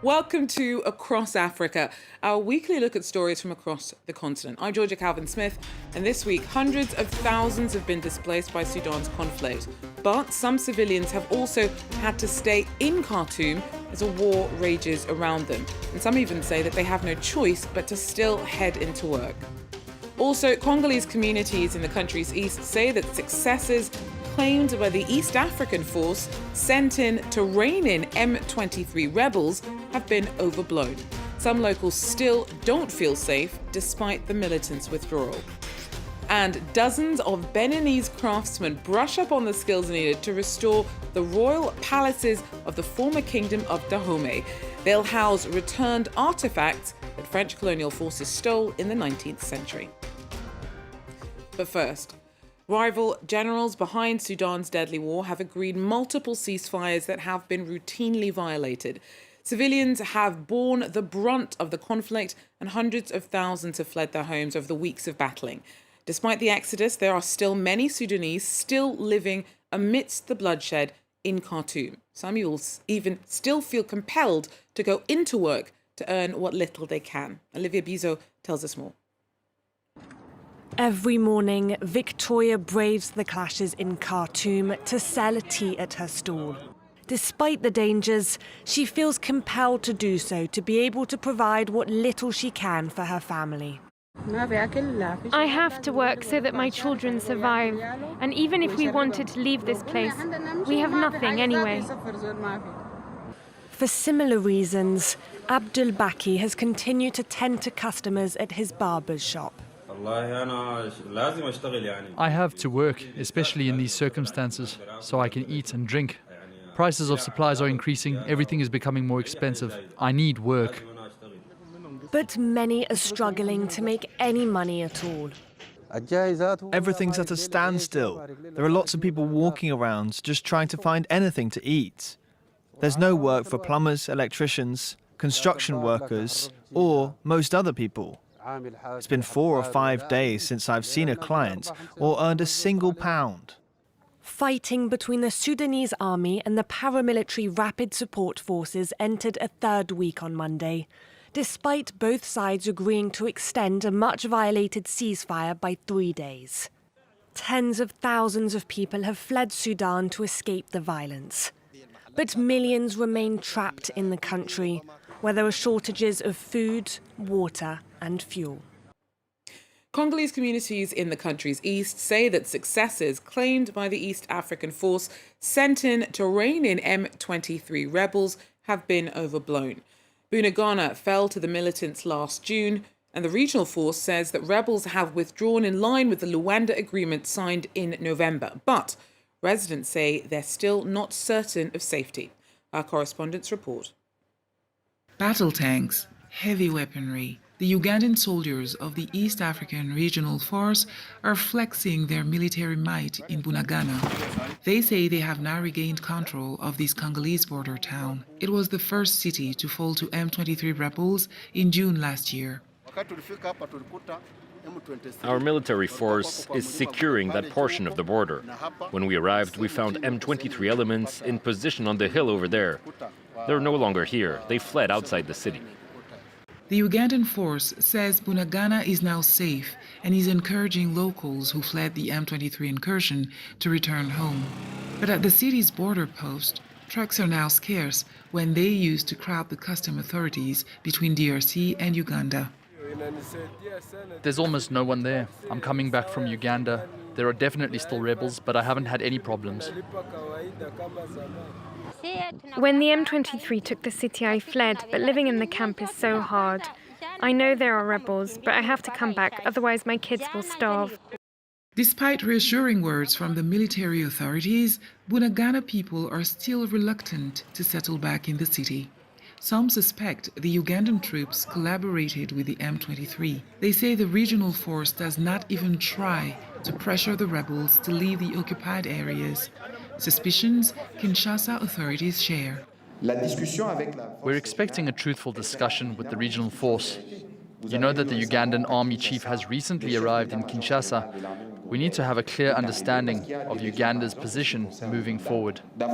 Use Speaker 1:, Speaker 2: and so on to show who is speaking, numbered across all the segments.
Speaker 1: Welcome to Across Africa, our weekly look at stories from across the continent. I'm Georgia Calvin-Smith, and this week, hundreds of thousands have been displaced by Sudan's conflict. But some civilians have also had to stay in Khartoum as a war rages around them. And some even say that they have no choice but to still head into work. Also, Congolese communities in the country's east say that successes claimed by the East African force sent in to rein in M23 rebels have been overblown. Some locals still don't feel safe despite the militants' withdrawal. And dozens of Beninese craftsmen brush up on the skills needed to restore the royal palaces of the former kingdom of Dahomey. They'll house returned artifacts that French colonial forces stole in the 19th century. But first, rival generals behind Sudan's deadly war have agreed multiple ceasefires that have been routinely violated. Civilians have borne the brunt of the conflict, and hundreds of thousands have fled their homes over the weeks of battling. Despite the exodus, there are still many Sudanese still living amidst the bloodshed in Khartoum. Some even still feel compelled to go into work to earn what little they can. Olivia Bizo tells us more.
Speaker 2: Every morning, Victoria braves the clashes in Khartoum to sell tea at her stall. Despite the dangers, she feels compelled to do so to be able to provide what little she can for her family.
Speaker 3: I have to work so that my children survive, and even if we wanted to leave this place, we have nothing anyway.
Speaker 2: For similar reasons, Abdul Baki has continued to tend to customers at his barber's shop.
Speaker 4: I have to work, especially in these circumstances, so I can eat and drink. Prices of supplies are increasing, everything is becoming more expensive. I need work.
Speaker 2: But many are struggling to make any money at all.
Speaker 5: Everything's at a standstill. There are lots of people walking around just trying to find anything to eat. There's no work for plumbers, electricians, construction workers, or most other people. It's been 4 or 5 days since I've seen a client or earned a single pound.
Speaker 2: Fighting between the Sudanese army and the paramilitary Rapid Support Forces entered a third week on Monday, despite both sides agreeing to extend a much-violated ceasefire by 3 days. Tens of thousands of people have fled Sudan to escape the violence. But millions remain trapped in the country, where there are shortages of food, water and fuel.
Speaker 1: Congolese communities in the country's east say that successes claimed by the East African force sent in to rein in M23 rebels have been overblown. Bunagana fell to the militants last June, and the regional force says that rebels have withdrawn in line with the Luanda agreement signed in November. But residents say they're still not certain of safety. Our correspondents report.
Speaker 6: Battle tanks, heavy weaponry. The Ugandan soldiers of the East African Regional Force are flexing their military might in Bunagana. They say they have now regained control of this Congolese border town. It was the first city to fall to M23 rebels in June last year.
Speaker 7: Our military force is securing that portion of the border. When we arrived, we found M23 elements in position on the hill over there. They're no longer here. They fled outside the city.
Speaker 6: The Ugandan force says Bunagana is now safe and is encouraging locals who fled the M23 incursion to return home. But at the city's border post, trucks are now scarce when they used to crowd the custom authorities between DRC and Uganda.
Speaker 4: There's almost no one there. I'm coming back from Uganda. There are definitely still rebels, but I haven't had any problems.
Speaker 3: When the M23 took the city, I fled, but living in the camp is so hard. I know there are rebels, but I have to come back, otherwise my kids will starve.
Speaker 6: Despite reassuring words from the military authorities, Bunagana people are still reluctant to settle back in the city. Some suspect the Ugandan troops collaborated with the M23. They say the regional force does not even try to pressure the rebels to leave the occupied areas. Suspicions Kinshasa authorities share.
Speaker 4: We're expecting a truthful discussion with the regional force. You know that the Ugandan army chief has recently arrived in Kinshasa. We need to have a clear understanding of Uganda's position moving forward.
Speaker 6: The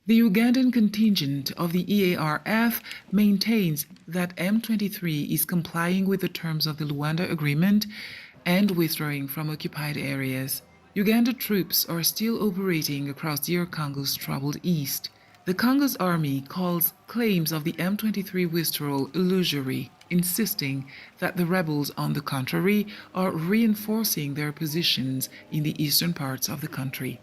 Speaker 6: Ugandan contingent of the EARF maintains that M23 is complying with the terms of the Luanda Agreement and withdrawing from occupied areas. Uganda troops are still operating across DR Congo's troubled east. The Congo's army calls claims of the M23 withdrawal illusory, insisting that the rebels, on the contrary, are reinforcing their positions in the eastern parts of the country.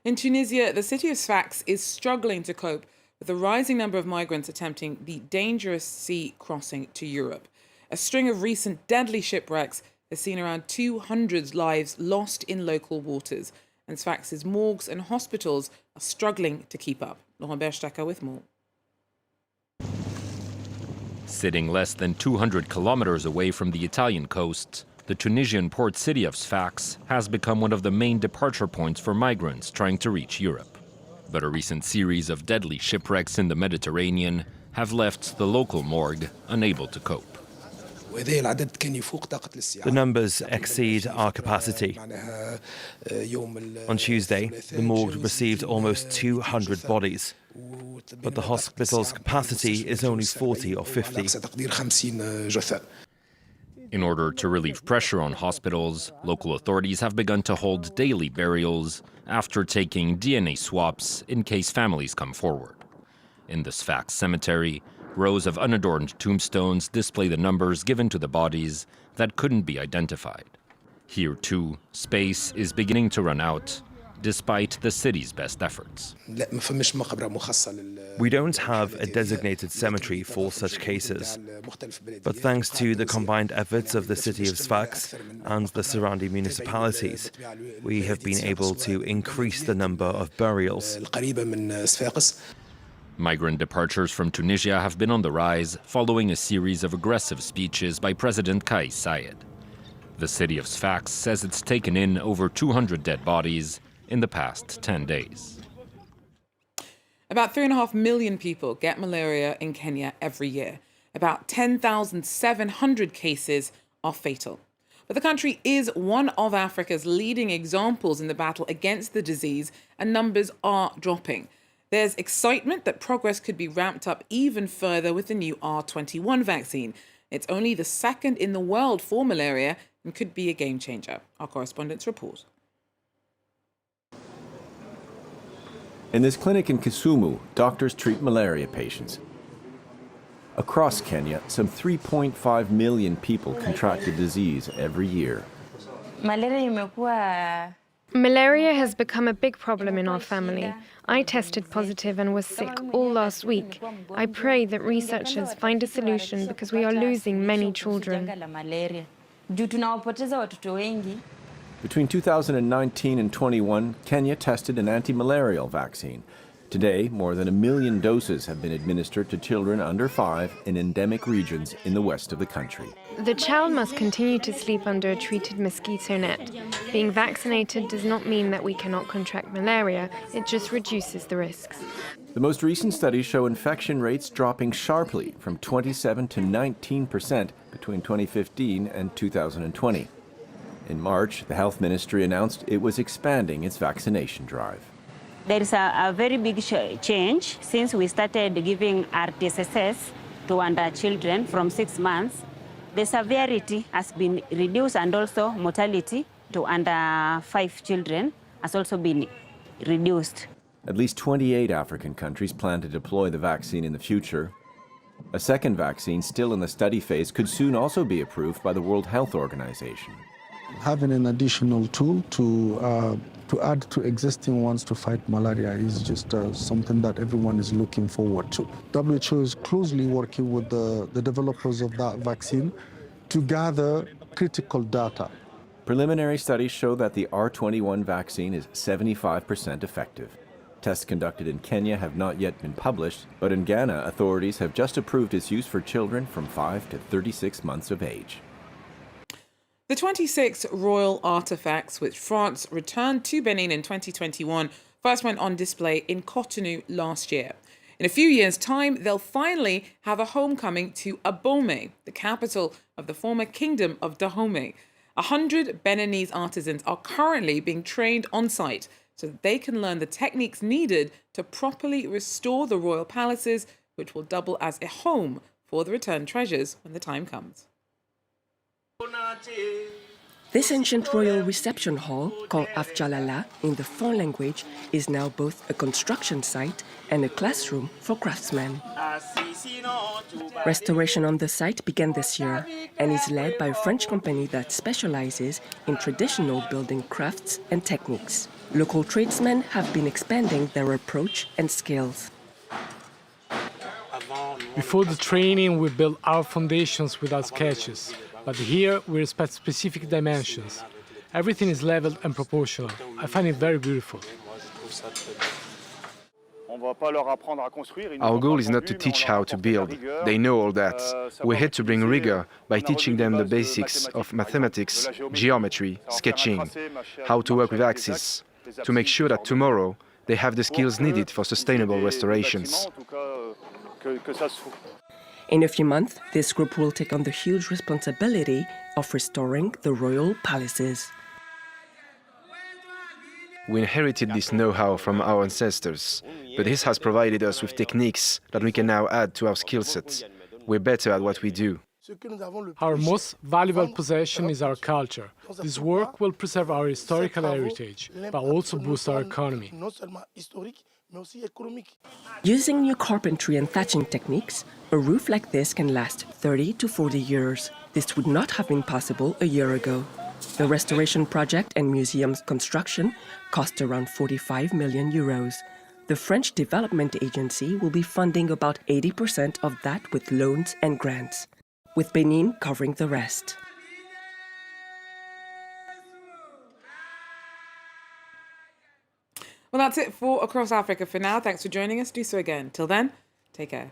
Speaker 1: In Tunisia, the city of Sfax is struggling to cope with the rising number of migrants attempting the dangerous sea crossing to Europe. A string of recent deadly shipwrecks has seen around 200 lives lost in local waters, and Sfax's morgues and hospitals are struggling to keep up. Laurent Berstecker with more.
Speaker 7: Sitting less than 200 kilometers away from the Italian coast, the Tunisian port city of Sfax has become one of the main departure points for migrants trying to reach Europe. But a recent series of deadly shipwrecks in the Mediterranean have left the local morgue unable to cope.
Speaker 8: The numbers exceed our capacity. On Tuesday, the morgue received almost 200 bodies, but the hospital's capacity is only 40 or 50.
Speaker 7: In order to relieve pressure on hospitals, local authorities have begun to hold daily burials after taking DNA swaps in case families come forward. In the Sfax cemetery, rows of unadorned tombstones display the numbers given to the bodies that couldn't be identified. Here, too, space is beginning to run out, despite the city's best efforts.
Speaker 8: We don't have a designated cemetery for such cases, but thanks to the combined efforts of the city of Sfax and the surrounding municipalities, we have been able to increase the number of burials.
Speaker 7: Migrant departures from Tunisia have been on the rise following a series of aggressive speeches by President Kais Saied. The city of Sfax says it's taken in over 200 dead bodies in the past 10 days.
Speaker 1: About 3.5 million people get malaria in Kenya every year. About 10,700 cases are fatal. But the country is one of Africa's leading examples in the battle against the disease, and numbers are dropping. There's excitement that progress could be ramped up even further with the new R21 vaccine. It's only the second in the world for malaria and could be a game changer. Our correspondents report.
Speaker 9: In this clinic in Kisumu, doctors treat malaria patients. Across Kenya, some 3.5 million people contract the disease every year.
Speaker 3: Malaria has become a big problem in our family. I tested positive and was sick all last week. I pray that researchers find a solution because we are losing many children.
Speaker 9: Between 2019 and 21, Kenya tested an anti-malarial vaccine. Today, more than 1 million doses have been administered to children under 5 in endemic regions in the west of the country.
Speaker 3: The child must continue to sleep under a treated mosquito net. Being vaccinated does not mean that we cannot contract malaria, it just reduces the risks.
Speaker 9: The most recent studies show infection rates dropping sharply from 27 to 19% between 2015 and 2020. In March, the Health Ministry announced it was expanding its vaccination drive.
Speaker 10: There is a very big change since we started giving RTSS to under children from 6 months. The severity has been reduced and also mortality to under 5 children has also been reduced.
Speaker 9: At least 28 African countries plan to deploy the vaccine in the future. A second vaccine still in the study phase could soon also be approved by the World Health Organization.
Speaker 11: Having an additional tool to add to existing ones to fight malaria is just something that everyone is looking forward to. WHO is closely working with the developers of that vaccine to gather critical data.
Speaker 9: Preliminary studies show that the R21 vaccine is 75% effective. Tests conducted in Kenya have not yet been published, but in Ghana, authorities have just approved its use for children from 5 to 36 months of age.
Speaker 1: The 26 royal artefacts which France returned to Benin in 2021 first went on display in Cotonou last year. In a few years' time, they'll finally have a homecoming to Abomey, the capital of the former kingdom of Dahomey. 100 Beninese artisans are currently being trained on site so that they can learn the techniques needed to properly restore the royal palaces, which will double as a home for the returned treasures when the time comes.
Speaker 12: This ancient royal reception hall, called Afjalala in the Fon language, is now both a construction site and a classroom for craftsmen. Restoration on the site began this year and is led by a French company that specializes in traditional building crafts and techniques. Local tradesmen have been expanding their approach and skills.
Speaker 13: Before the training, we built our foundations without sketches. But here, we respect specific dimensions. Everything is leveled and proportional. I find it very beautiful.
Speaker 14: Our goal is not to teach how to build. They know all that. We had to bring rigor by teaching them the basics of mathematics, geometry, sketching, how to work with axes, to make sure that tomorrow they have the skills needed for sustainable restorations.
Speaker 12: In a few months, this group will take on the huge responsibility of restoring the royal palaces.
Speaker 14: We inherited this know-how from our ancestors, but this has provided us with techniques that we can now add to our skill sets. We're better at what we do.
Speaker 13: Our most valuable possession is our culture. This work will preserve our historical heritage, but also boost our economy.
Speaker 12: Using new carpentry and thatching techniques, a roof like this can last 30 to 40 years. This would not have been possible a year ago. The restoration project and museum's construction cost around 45 million euros. The French Development Agency will be funding about 80% of that with loans and grants, with Benin covering the rest.
Speaker 1: Well, that's it for Across Africa for now. Thanks for joining us. Do so again. Till then, take care.